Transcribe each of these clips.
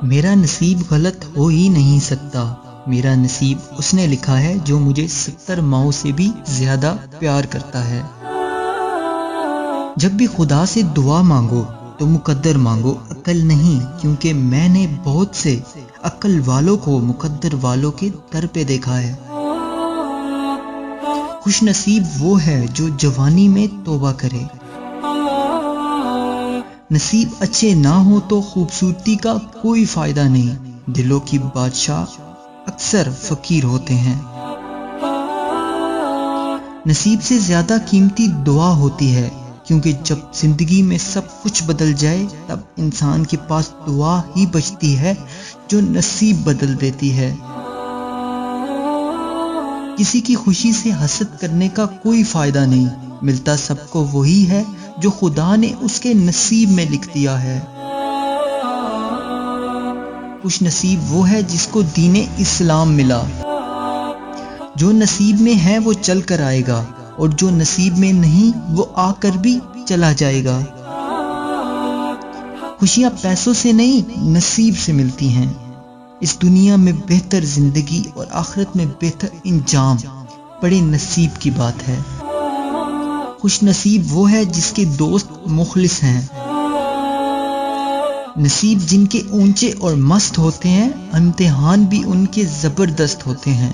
میرا نصیب غلط ہو ہی نہیں سکتا، میرا نصیب اس نے لکھا ہے جو مجھے 70 ماؤں سے بھی زیادہ پیار کرتا ہے۔ جب بھی خدا سے دعا مانگو تو مقدر مانگو، عقل نہیں، کیونکہ میں نے بہت سے عقل والوں کو مقدر والوں کے در پہ دیکھا ہے۔ خوش نصیب وہ ہے جو جوانی میں توبہ کرے۔ نصیب اچھے نہ ہو تو خوبصورتی کا کوئی فائدہ نہیں، دلوں کی بادشاہ اکثر فقیر ہوتے ہیں۔ نصیب سے زیادہ قیمتی دعا ہوتی ہے، کیونکہ جب زندگی میں سب کچھ بدل جائے تب انسان کے پاس دعا ہی بچتی ہے جو نصیب بدل دیتی ہے۔ کسی کی خوشی سے حسد کرنے کا کوئی فائدہ نہیں، ملتا سب کو وہی ہے جو خدا نے اس کے نصیب میں لکھ دیا ہے۔ خوش نصیب وہ ہے جس کو دین اسلام ملا، جو نصیب میں ہے وہ چل کر آئے گا، اور جو نصیب میں نہیں وہ آ کر بھی چلا جائے گا۔ خوشیاں پیسوں سے نہیں نصیب سے ملتی ہیں۔ اس دنیا میں بہتر زندگی اور آخرت میں بہتر انجام بڑے نصیب کی بات ہے۔ خوش نصیب وہ ہے جس کے دوست مخلص ہیں۔ نصیب جن کے اونچے اور مست ہوتے ہیں، امتحان بھی ان کے زبردست ہوتے ہیں۔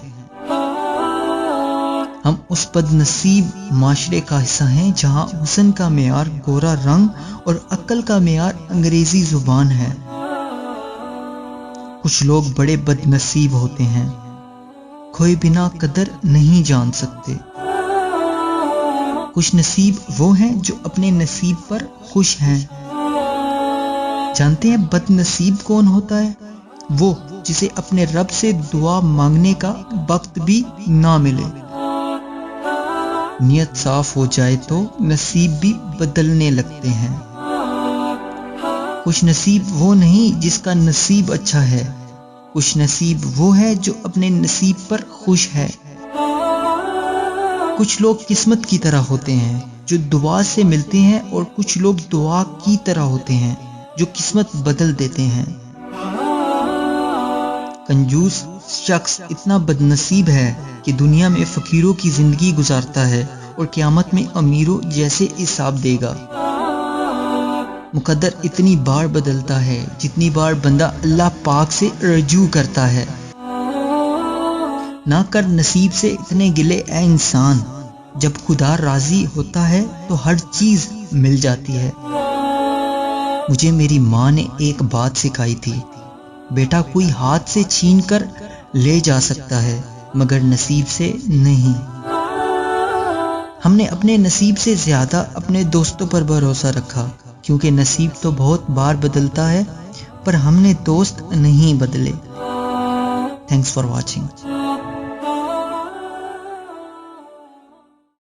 ہم اس بد نصیب معاشرے کا حصہ ہیں جہاں حسن کا معیار گورا رنگ اور عقل کا معیار انگریزی زبان ہے۔ کچھ لوگ بڑے بد نصیب ہوتے ہیں، کھوئے بنا قدر نہیں جان سکتے۔ خوش نصیب وہ ہیں جو اپنے نصیب پر خوش ہیں۔ جانتے ہیں بد نصیب کون ہوتا ہے؟ وہ جسے اپنے رب سے دعا مانگنے کا وقت بھی نہ ملے۔ نیت صاف ہو جائے تو نصیب بھی بدلنے لگتے ہیں۔ خوش نصیب وہ نہیں جس کا نصیب اچھا ہے، خوش نصیب وہ ہے جو اپنے نصیب پر خوش ہے۔ کچھ لوگ قسمت کی طرح ہوتے ہیں جو دعا سے ملتے ہیں، اور کچھ لوگ دعا کی طرح ہوتے ہیں جو قسمت بدل دیتے ہیں۔ کنجوس شخص اتنا بد نصیب ہے کہ دنیا میں فقیروں کی زندگی گزارتا ہے اور قیامت میں امیروں جیسے حساب دے گا۔ مقدر اتنی بار بدلتا ہے جتنی بار بندہ اللہ پاک سے رجوع کرتا ہے۔ نہ کر نصیب سے اتنے گلے اے انسان، جب خدا راضی ہوتا ہے تو ہر چیز مل جاتی ہے۔ مجھے میری ماں نے ایک بات سکھائی تھی، بیٹا کوئی ہاتھ سے چھین کر لے جا سکتا ہے مگر نصیب سے نہیں۔ ہم نے اپنے نصیب سے زیادہ اپنے دوستوں پر بھروسہ رکھا، کیونکہ نصیب تو بہت بار بدلتا ہے پر ہم نے دوست نہیں بدلے۔ Thanks for watching.